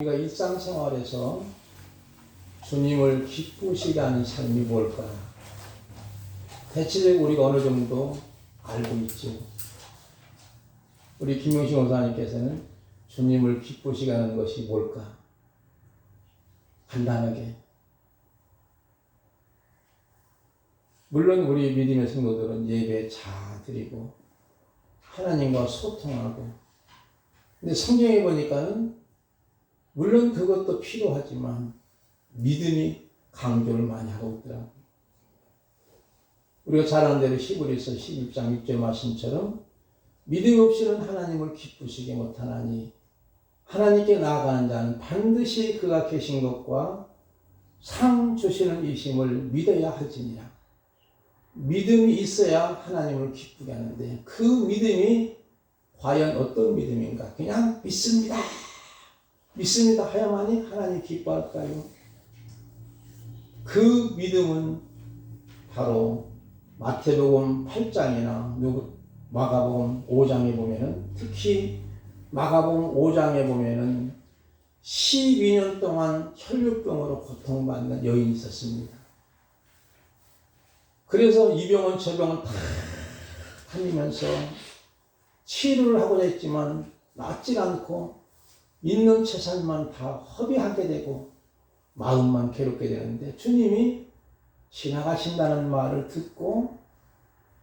우리가 일상생활에서 주님을 기쁘시게 하는 삶이 뭘까? 대체적으로 우리가 어느 정도 알고 있죠. 우리 김용식 원사님께서는 주님을 기쁘시게 하는 것이 뭘까? 간단하게. 물론 우리 믿음의 성도들은 예배 잘 드리고 하나님과 소통하고, 근데 성경에 보니까는 물론 그것도 필요하지만 믿음이 강조를 많이 하고 있더라고요. 우리가 잘 아는 대로 히브리서 11장 6절 말씀처럼 믿음 없이는 하나님을 기쁘시게 못하나니 하나님께 나아가는 자는 반드시 그가 계신 것과 상 주시는 이심을 믿어야 할지니라. 믿음이 있어야 하나님을 기쁘게 하는데 그 믿음이 과연 어떤 믿음인가? 그냥 믿습니다. 믿습니다 하야만이 하나님 기뻐할까요? 그 믿음은 바로 마태복음 8장이나 마가복음 5장에 보면은, 특히 마가복음 5장에 보면은 12년 동안 혈루병으로 고통받는 여인이 있었습니다. 그래서 이 병원 저 병원 다 다니면서 치료를 하고자 했지만 낫질 않고 있는 재산만 다 허비하게 되고 마음만 괴롭게 되는데, 주님이 지나가신다는 말을 듣고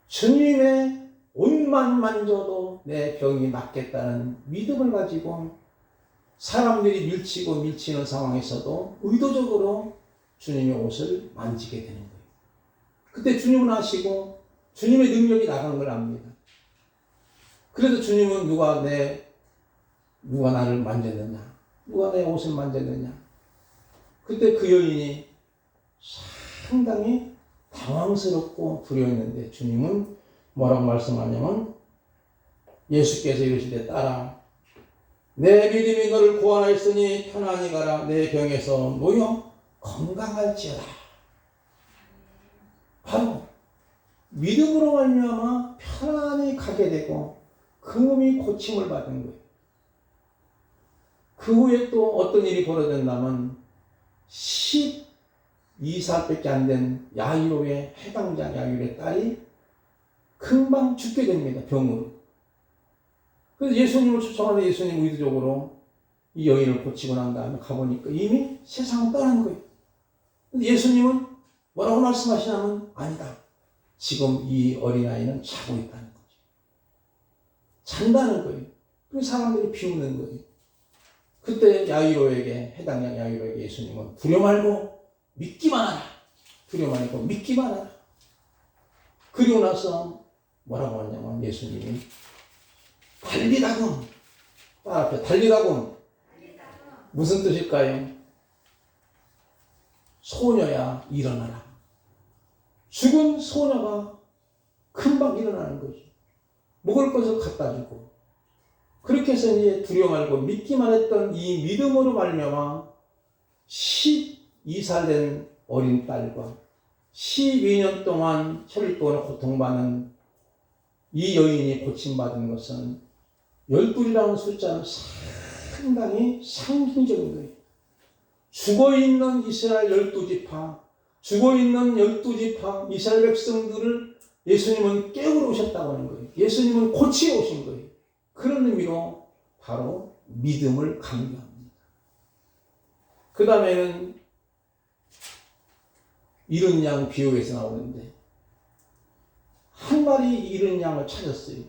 주님의 옷만 만져도 내 병이 낫겠다는 믿음을 가지고 사람들이 밀치는 상황에서도 의도적으로 주님의 옷을 만지게 되는 거예요. 그때 주님은 아시고 주님의 능력이 나간 걸 압니다. 그래도 주님은 누가 나를 만졌느냐? 누가 내 옷을 만졌느냐? 그때 그 여인이 상당히 당황스럽고 두려웠는데 주님은 뭐라고 말씀하냐면, 예수께서 이르시되 딸아, 내 믿음이 너를 구원하였으니 편안히 가라. 내 병에서 놓여 건강할지어다. 바로 믿음으로 말미암아 편안히 가게 되고 그 몸이 고침을 받은 거예요. 그 후에 또 어떤 일이 벌어졌냐면 12살밖에 안 된 야이로의 해당자 야이로의 딸이 금방 죽게 됩니다. 병으로. 그래서 예수님을 초청하는 예수님 의도적으로 이 여인을 고치고 난 다음에 가보니까 이미 세상을 떠난 거예요. 예수님은 뭐라고 말씀하시냐면, 아니다. 지금 이 어린아이는 자고 있다는 거죠. 잔다는 거예요. 그래서 사람들이 비웃는 거예요. 그때 해당 야이로에게 예수님은 두려워 말고 믿기만 하라. 두려워 말고 믿기만 하라. 그리고 나서 뭐라고 하냐면, 예수님이 달리다금, 딸 앞에 달리다금, 무슨 뜻일까요? 소녀야 일어나라. 죽은 소녀가 금방 일어나는 거죠. 먹을 것을 갖다 주고. 그렇게 해서 이제 두려워 말고 믿기만 했던 이 믿음으로 말미암아 12살 된 어린 딸과 12년 동안 혈루병으로 고통받는 이 여인이 고침받은 것은 12이라는 숫자는 상당히 상징적인 거예요. 죽어있는 이스라엘 12지파, 죽어있는 12지파 이스라엘 백성들을 예수님은 깨우러 오셨다고 하는 거예요. 예수님은 고치러 오신 거예요. 그런 의미로 바로 믿음을 강조합니다. 그 다음에는 잃은 양 비유에서 나오는데, 한 마리 잃은 양을 찾았어요.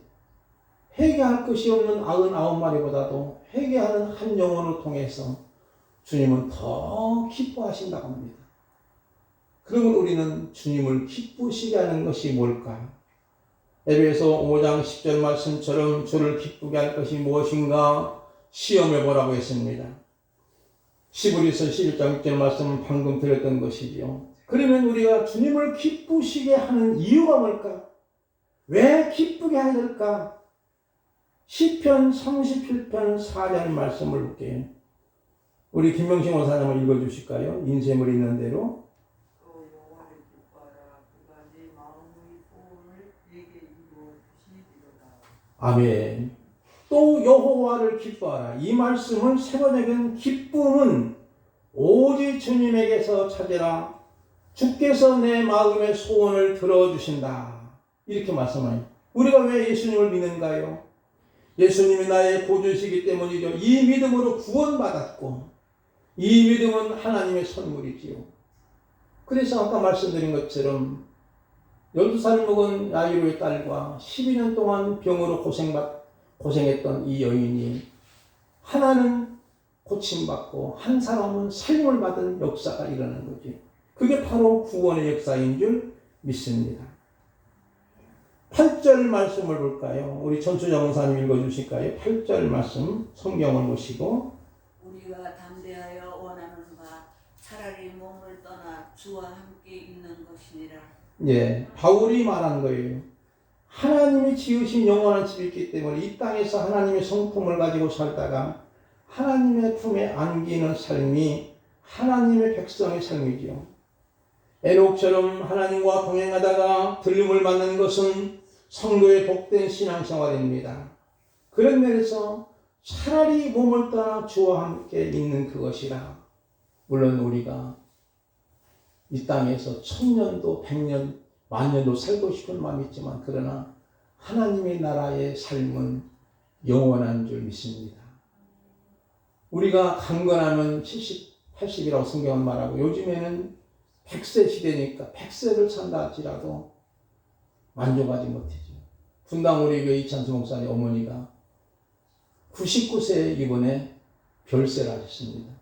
회개할 것이 없는 99마리보다도 회개하는 한 영혼을 통해서 주님은 더 기뻐하신다고 합니다. 그러면 우리는 주님을 기쁘시게 하는 것이 뭘까? 에베소 5장 10절 말씀처럼 주를 기쁘게 할 것이 무엇인가 시험해 보라고 했습니다. 히브리서 11장 6절 말씀은 방금 드렸던 것이지요. 그러면 우리가 주님을 기쁘시게 하는 이유가 뭘까? 왜 기쁘게 해야 될까? 시편 37편 4절 말씀을 볼게요. 우리 김명식 원사님을 읽어주실까요? 인쇄물 있는 대로. 아멘. 또 또 여호와를 기뻐하라. 이 말씀은 세 번역은 기쁨은 오직 주님에게서 찾으라. 주께서 내 마음의 소원을 들어주신다. 이렇게 말씀합니다. 우리가 왜 예수님을 믿는가요? 예수님이 나의 구주시기 때문이죠. 이 믿음으로 구원받았고 이 믿음은 하나님의 선물이지요. 그래서 아까 말씀드린 것처럼 12살 먹은 야이로의 딸과 12년 동안 병으로 고생했던 이 여인이 하나는 고침받고 한 사람은 살림을 받은 역사가 일어난 거지. 그게 바로 구원의 역사인 줄 믿습니다. 8절 말씀을 볼까요? 우리 전수정 원사님 읽어주실까요? 8절 말씀 성경을 보시고 우리가 담대하여 원하는 바 차라리 몸을 떠나 주와 함께 있는 것이니라. 예, 바울이 말한 거예요. 하나님이 지으신 영원한 집이 있기 때문에 이 땅에서 하나님의 성품을 가지고 살다가 하나님의 품에 안기는 삶이 하나님의 백성의 삶이지요. 에녹처럼 하나님과 동행하다가 들림을 받는 것은 성도의 복된 신앙생활입니다. 그런 면에서 차라리 몸을 떠나 주와 함께 있는 그것이라. 물론 우리가 이 땅에서 1000년도 100년 만년도 살고 싶은 마음이 있지만 그러나 하나님의 나라의 삶은 영원한 줄 믿습니다. 우리가 강건하면 70, 80이라고 성경은 말하고 요즘에는 100세 시대니까 100세를 산다 할지라도 만족하지 못하죠. 분당 우리 교회 이찬수 목사님 어머니가 99세에 이번에 별세를 하셨습니다.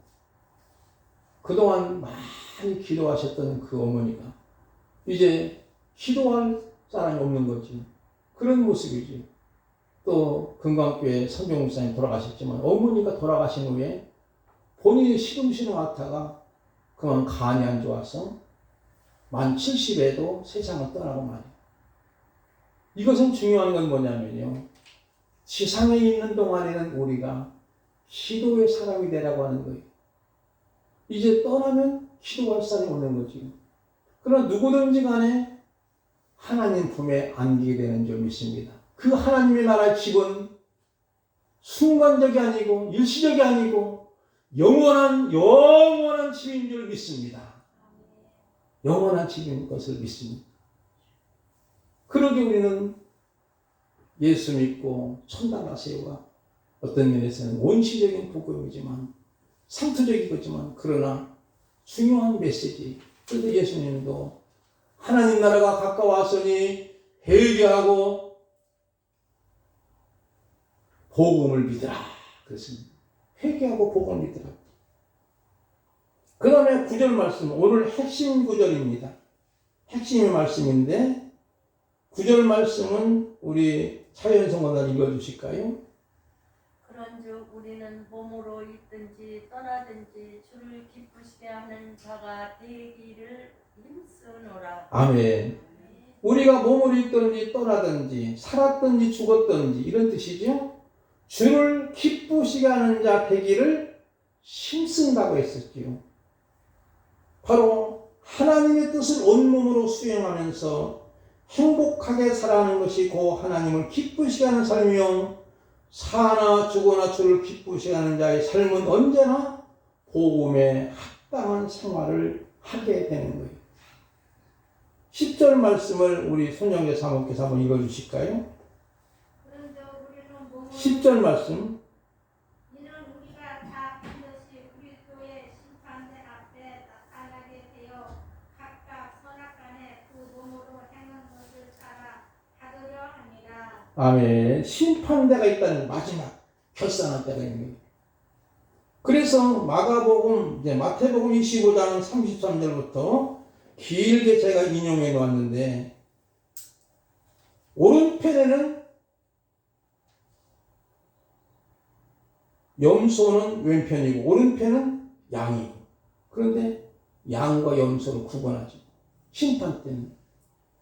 그동안 많이 기도하셨던 그 어머니가 이제 기도할 사람이 없는 거지. 그런 모습이지. 또 금강교회 선종 목사님 돌아가셨지만 어머니가 돌아가신 후에 본인이 시름시름 앓다가 그만 간이 안 좋아서 만 70에도 세상을 떠나고 말이에요. 이것은 중요한 건 뭐냐면요. 지상에 있는 동안에는 우리가 기도의 사람이 되라고 하는 거예요. 이제 떠나면 기도할 사람이 없는 거지. 그러나 누구든지 간에 하나님 품에 안기게 되는 줄 믿습니다. 그 하나님의 나라의 집은 순간적이 아니고 일시적이 아니고 영원한 집인 줄 믿습니다. 영원한 집인 것을 믿습니다. 그러기 우리는 예수 믿고 천당 가세요가 어떤 면에서는 원시적인 복음이지만 상투적이겠지만 그러나 중요한 메시지. 그런데 예수님도 하나님 나라가 가까웠으니 회개하고 복음을 믿으라 그랬습니다. 회개하고 복음을 믿으라. 그 다음에 9절 말씀, 오늘 핵심 구절입니다. 핵심의 말씀인데 9절 말씀은 우리 차연성 원장 읽어주실까요? 그런즉 우리는 몸으로 있든지 떠나든지 주를 기쁘시게 하는 자가 되기를 힘쓰노라. 아멘. 우리가 몸으로 있든지 떠나든지 살았든지 죽었든지 이런 뜻이죠. 주를 기쁘시게 하는 자 되기를 힘쓴다고 했었지요. 바로 하나님의 뜻을 온몸으로 수행하면서 행복하게 살아가는 것이 곧 하나님을 기쁘시게 하는 삶이요. 사나 죽거나 주를 기쁘시게 하는 자의 삶은 언제나 복음에 합당한 생활을 하게 되는 거예요. 10절 말씀을 우리 손영재 사모께서 한번 읽어주실까요? 10절 말씀. 이는 우리가 다 반드시 그리스도의 심판대 앞에 나타나게 되어 각각 선악간에 그 몸으로 행한 것을 따라 받으려 합니다. 아멘. 심판대가 있다는 마지막 결산할 때가 있는 거예요. 그래서 마태복음 25장 33절부터 길게 제가 인용해 놓았는데 오른편에는 염소는 왼편이고 오른편은 양이고 그런데 양과 염소를 구분하죠. 심판 때문에.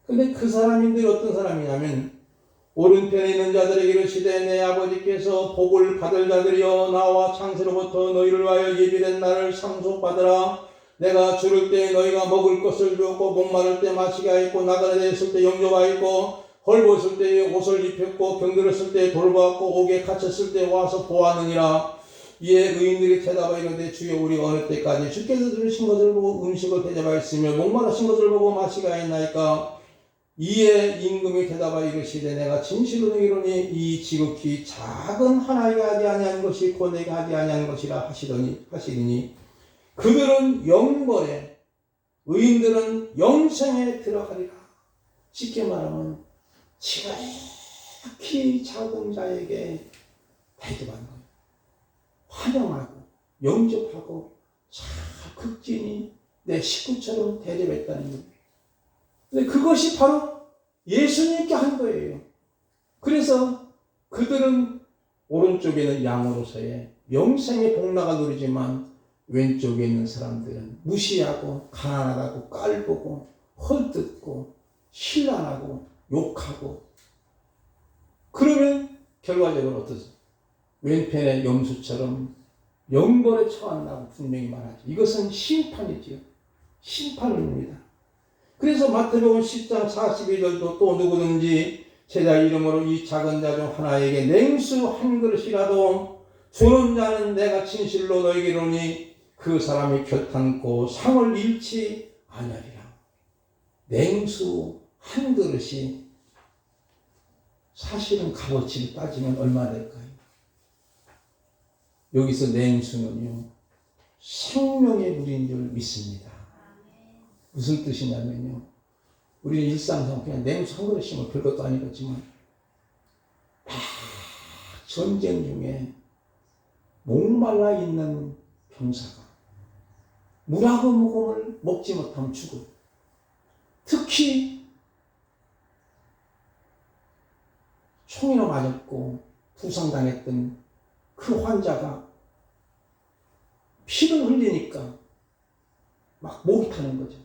그런데 그 사람인들이 어떤 사람이냐면 오른편에 있는 자들에게 이르시되 내 아버지께서 복을 받을 자들이여 나와 창세로부터 너희를 위하여 예비된 날을 상속받으라. 내가 주를 때 너희가 먹을 것을 주었고 목마를 때 마시게 하였고 나그네 되었을 때 영접하였고 헐벗을 때에 옷을 입혔고 병들었을 때에 돌보았고 옥에 갇혔을 때에 와서 보았느니라. 이에 의인들이 대답하여 이르되 주여 우리가 어느 때까지 주께서 들으신 것을 보고 음식을 대접하였으며 목마르신 것을 보고 마시게 하였나이까. 이에 임금이 대답하여 이르시되 내가 진실로 너희로니 이 지극히 작은 한 아이가 하지 아니한 것이 곧 내가 하지 아니한 것이라 하시리니 그들은 영벌에 의인들은 영생에 들어가리라. 쉽게 말하면 지극히 작은 자에게 대접하는 거예요. 환영하고 영접하고 잘 극진히 내 식구처럼 대접했다는 거예요. 근데 그것이 바로 예수님께 한 거예요. 그래서 그들은 오른쪽에는 양으로서의 영생의 복락을 누리지만 왼쪽에 있는 사람들은 무시하고 가난하다고 깔보고 헐뜯고 신란하고 욕하고. 그러면 결과적으로 어떠세요? 왼편의 염소처럼 영벌에 처한다고 분명히 말하죠. 이것은 심판이지요. 심판입니다. 그래서 마태복음 10장 42절도 또 누구든지 제자 이름으로 이 작은 자 중 하나에게 냉수 한 그릇이라도 주는 자는 내가 진실로 너에게 이르노니 그 사람이 겨탄고 상을 잃지 아니하리라. 냉수 한 그릇이 사실은 값어치를 따지면 얼마 될까요? 여기서 냉수는요, 생명의 물인 줄 믿습니다. 무슨 뜻이냐면요, 우리는 일상상 그냥 냉수 한 그릇이면 별것도 아니겠지만 막 전쟁 중에 목말라 있는 병사가 물하고 묵음을 먹지 못하면 죽어요. 특히 총이나 맞았고 부상당했던 그 환자가 피를 흘리니까 막 목이 타는 거죠.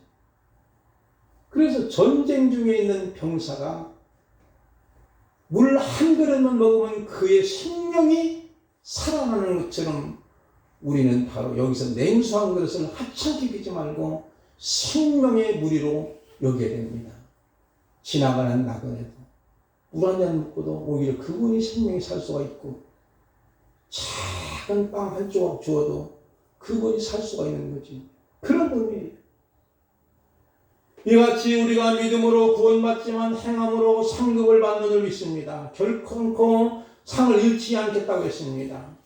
그래서 전쟁 중에 있는 병사가 물 한 그릇만 먹으면 그의 생명이 살아나는 것처럼 우리는 바로 여기서 냉수 한 그릇을 하찮게 비지 말고 생명의 물이로 여겨야 됩니다. 지나가는 나그네도 물 한 잔 먹고도 오히려 그분이 생명이 살 수가 있고, 작은 빵 한 조각 주어도 그분이 살 수가 있는 거지. 그런 의미예요. 이같이 우리가 믿음으로 구원받지만 행함으로 상급을 받는 줄 믿습니다. 결코 상을 잃지 않겠다고 했습니다.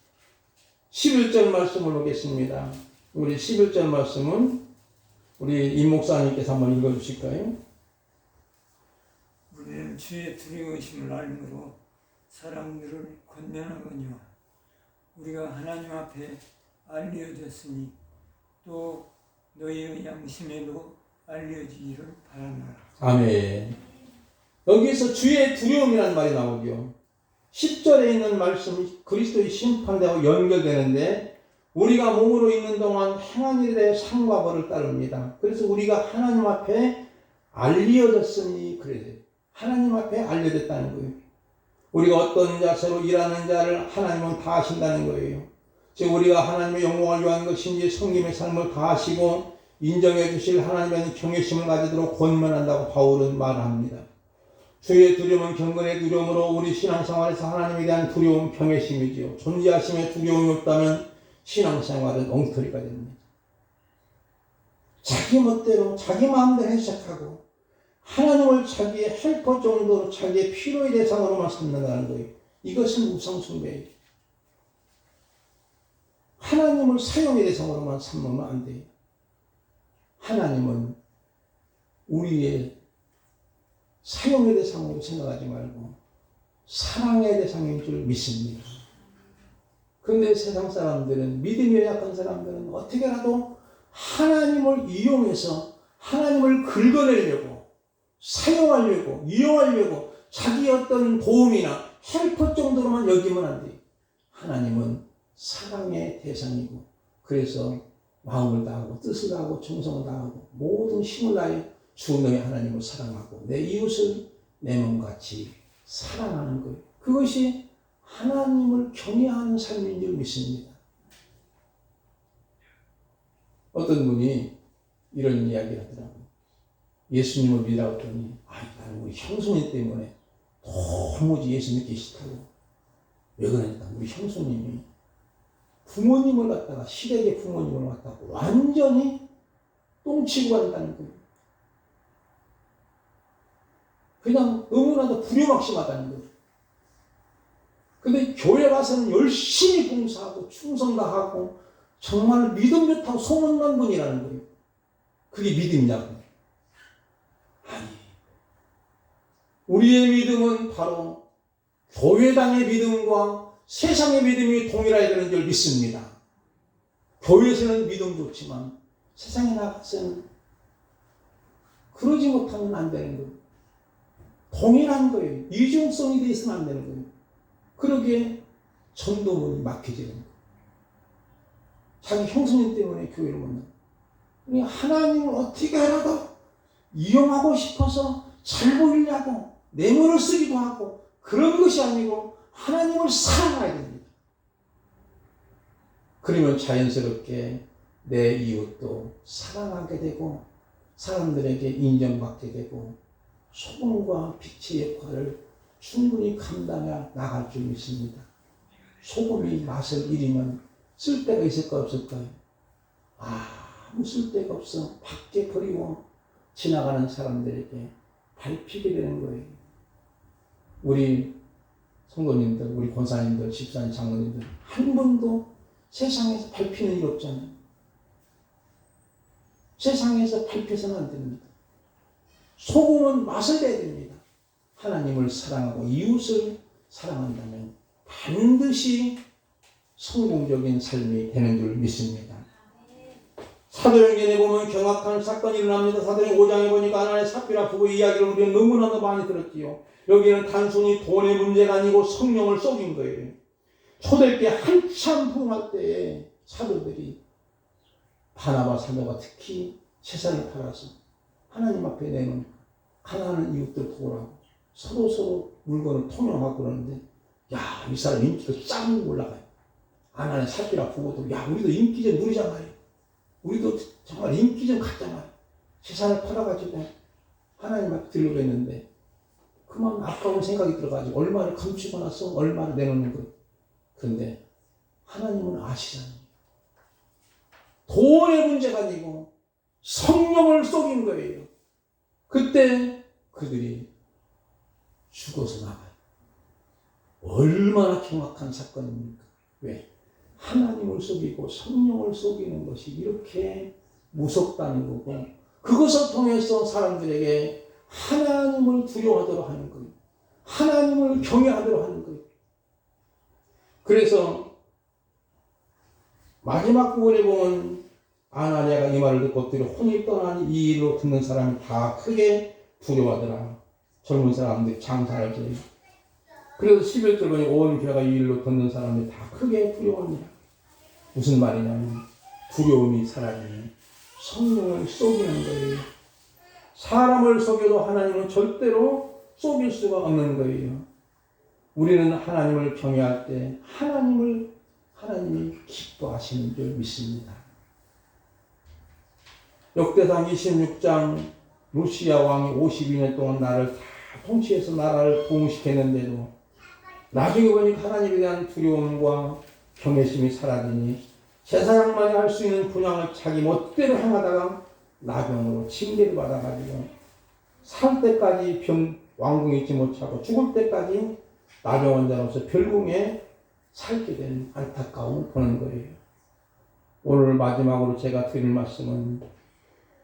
11절 말씀을 보겠습니다. 우리 11절 말씀은 우리 임 목사님께서 한번 읽어주실까요? 우리는 주의 두려우심을 알므로 사람들을 권면하거니와 우리가 하나님 앞에 알려졌으니 또 너희의 양심에도 알려지기를 바라노라. 아멘. 여기서 주의 두려움이라는 말이 나오죠. 10절에 있는 말씀이 그리스도의 심판대와 연결되는데 우리가 몸으로 있는 동안 행한 일에 대해 상과 벌을 따릅니다. 그래서 우리가 하나님 앞에 알려졌으니 그래요. 하나님 앞에 알려졌다는 거예요. 우리가 어떤 자세로 일하는 자를 하나님은 다 아신다는 거예요. 즉 우리가 하나님의 영광을 위한 것인지 성김의 삶을 다 아시고 인정해 주실 하나님의 경외심을 가지도록 권면한다고 바울은 말합니다. 주의 두려움은 경건의 두려움으로 우리 신앙생활에서 하나님에 대한 두려움, 경외심이지요. 존재하심에 두려움이 없다면 신앙생활은 엉터리가 됩니다. 자기 멋대로 자기 마음대로 해석하고 하나님을 자기의 헬퍼 정도로 자기의 필요의 대상으로만 삼는다는 거예요. 이것은 우상숭배예요. 하나님을 사용의 대상으로만 삼으면 안 돼요. 하나님은 우리의 사용의 대상으로 생각하지 말고 사랑의 대상인 줄 믿습니다. 그런데 세상 사람들은, 믿음이 약한 사람들은 어떻게라도 하나님을 이용해서 하나님을 긁어내려고, 사용하려고, 이용하려고 자기 어떤 도움이나 헬퍼 정도로만 여기면 안 돼요. 하나님은 사랑의 대상이고, 그래서 마음을 다하고 뜻을 다하고 정성을 다하고 모든 힘을 다해 주 너의 하나님을 사랑하고 내 이웃을 내 몸같이 사랑하는 것, 그것이 하나님을 경외하는 삶인 줄 믿습니다. 어떤 분이 이런 이야기를 하더라고요. 예수님을 믿으라고 했더니 나는 우리 형수님 때문에 도무지 예수 믿기 싫다고. 왜 그러니까 우리 형수님이 부모님을 갖다가 시댁의 부모님을 갖다가 완전히 똥치고 간다는 거예요. 그냥 너무나도 불효막심하다는 거예요. 근데 교회 가서는 열심히 봉사하고 충성 다하고 정말 믿음 좋다고 소문난 분이라는 거예요. 그게 믿음이냐고. 아니, 우리의 믿음은 바로 교회당의 믿음과 세상의 믿음이 동일해야 되는 줄 믿습니다. 교회에서는 믿음 좋지만 세상에 나가서는 그러지 못하면 안 되는 거예요. 동일한 거예요. 이중성이 돼 있으면 안 되는 거예요. 그러기에 전도문이 막혀지는 거예요. 자기 형수님 때문에 교회를 못 나가. 하나님을 어떻게 하라도 이용하고 싶어서 잘 보이려고 뇌물을 쓰기도 하고 그런 것이 아니고 하나님을 사랑해야 됩니다. 그러면 자연스럽게 내 이웃도 사랑하게 되고 사람들에게 인정받게 되고 소금과 빛의 역할을 충분히 감당해 나갈 줄 믿습니다. 소금이 맛을 잃으면 쓸데가 있을까 없을까요? 아무 쓸데가 없어. 밖에 버리고 지나가는 사람들에게 밟히게 되는 거예요. 우리 성도님들, 우리 권사님들, 집사님, 장로님들 한 번도 세상에서 밟히는 일 없잖아요. 세상에서 밟혀서는 안 됩니다. 소금은 맛을 내야 됩니다. 하나님을 사랑하고 이웃을 사랑한다면 반드시 성공적인 삶이 되는 줄 믿습니다. 사도행전에 보면 경악한 사건이 일어납니다. 사도행 5장에 보니까 하나의 삽비라 부부 이야기를 우리는 너무나도 많이 들었지요. 여기는 단순히 돈의 문제가 아니고 성령을 쏘긴 거예요. 초대때 한참 부흥할 때에 사도들이 바나바 사도가 특히 세상을 팔아서 하나님 앞에 내놓은 가난한 이웃들 도우라고 서로 물건을 통용하고 그러는데 야, 이 사람 인기가 쫙 올라가요. 하나는 삽비라 부부도 야, 우리도 인기 좀 누리잖아요. 우리도 정말 인기 좀 갖잖아요. 세상을 팔아가지고 하나님 앞에 들려고 했는데 그만 아까운 생각이 들어가지고 얼마를 감추고 나서 얼마를 내놓는 거예요. 그런데 하나님은 아시잖아요. 돈의 문제가 아니고 성령을 쏘긴 거예요. 그때 그들이 죽어서 나가요. 얼마나 경악한 사건입니까? 왜? 하나님을 속이고 성령을 속이는 것이 이렇게 무섭다는 거고 그것을 통해서 사람들에게 하나님을 두려워하도록 하는 거예요. 하나님을 경외하도록 하는 거예요. 그래서 마지막 부분에 보면 아나니아가 이 말을 듣고 엎드려 혼이 떠나니 이 일로 듣는 사람이 다 크게 두려워하더라. 젊은 사람들이 장사하지. 그래서 11절 보니 온 교회가 이 일로 듣는 사람이 다 크게 두려워합니다. 무슨 말이냐면 두려움이 사라지니 성령을 속이는 거예요. 사람을 속여도 하나님은 절대로 속일 수가 없는 거예요. 우리는 하나님을 경외할 때 하나님이 기뻐하시는 줄 믿습니다. 역대상 26장 루시아 왕이 52년 동안 나를 다 통치해서 나라를 부흥시켰는데도 나중에 보니까 하나님에 대한 두려움과 경외심이 사라지니 제사장만이 할 수 있는 분양을 자기 멋대로 행하다가 나병으로 징계를 받아가지고 살 때까지 왕궁에 있지 못하고 죽을 때까지 나병원자로서 별궁에 살게 된 안타까움을 보는 거예요. 오늘 마지막으로 제가 드릴 말씀은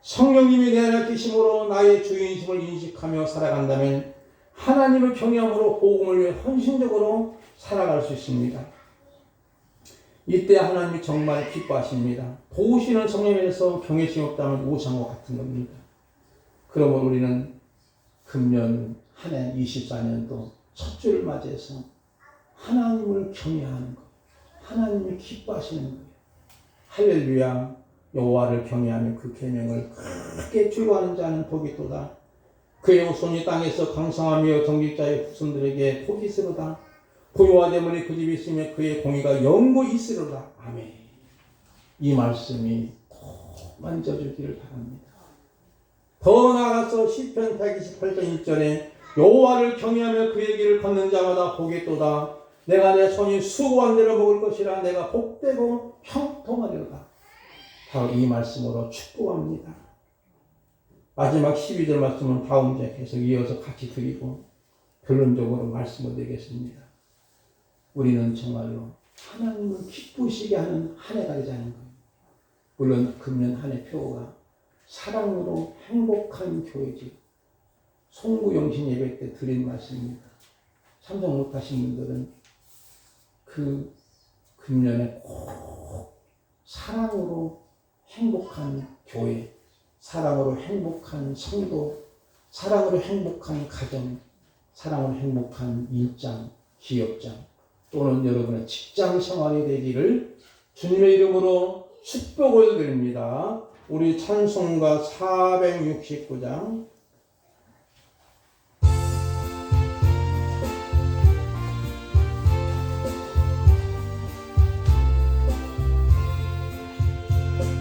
성령님이 내 안에 계심으로 나의 주인심을 인식하며 살아간다면 하나님을 경외함으로 복음을 위해 헌신적으로 살아갈 수 있습니다. 이때 하나님이 정말 기뻐하십니다. 도우시는 성령에서 경외심이 없다면 우상과 같은 겁니다. 그러면 우리는 금년 한 해 24년도 첫 주를 맞이해서 하나님을 경외하는 것, 하나님이 기뻐하시는 거예요. 할렐루야, 여호와를 경외하며 그 계명을 크게 즐거워하는 자는 복이 있도다. 그의 후손이 땅에서 강성하며 정직자의 후손들에게 복이 있으로다. 부유와 재물이 그 집에 있으며 그의 공의가 영원히 있으로다. 아멘. 이 말씀이 꼭 만져주기를 바랍니다. 더 나아가서 시편 128편 1절에 여호와를 경외하며 그의 길을 걷는 자마다 복이 있도다. 내가 내 손이 수고한 대로 먹을 것이라. 내가 복되고 형통하리로다. 바로 이 말씀으로 축복합니다. 마지막 12절 말씀은 다음 주에 계속 이어서 같이 드리고 결론적으로 말씀을 드리겠습니다. 우리는 정말로 하나님을 기쁘시게 하는 한 해가 되자는 거예요. 물론 금년 한 해 표어가 사랑으로 행복한 교회지. 송구영신 예배 때 드린 말씀입니다. 참석 못하신 분들은 그 금년에 꼭 사랑으로 행복한 교회, 사랑으로 행복한 성도, 사랑으로 행복한 가정, 사랑으로 행복한 일장, 기업장, 또는 여러분의 직장 생활이 되기를 주님의 이름으로 축복을 드립니다. 우리 찬송가 469장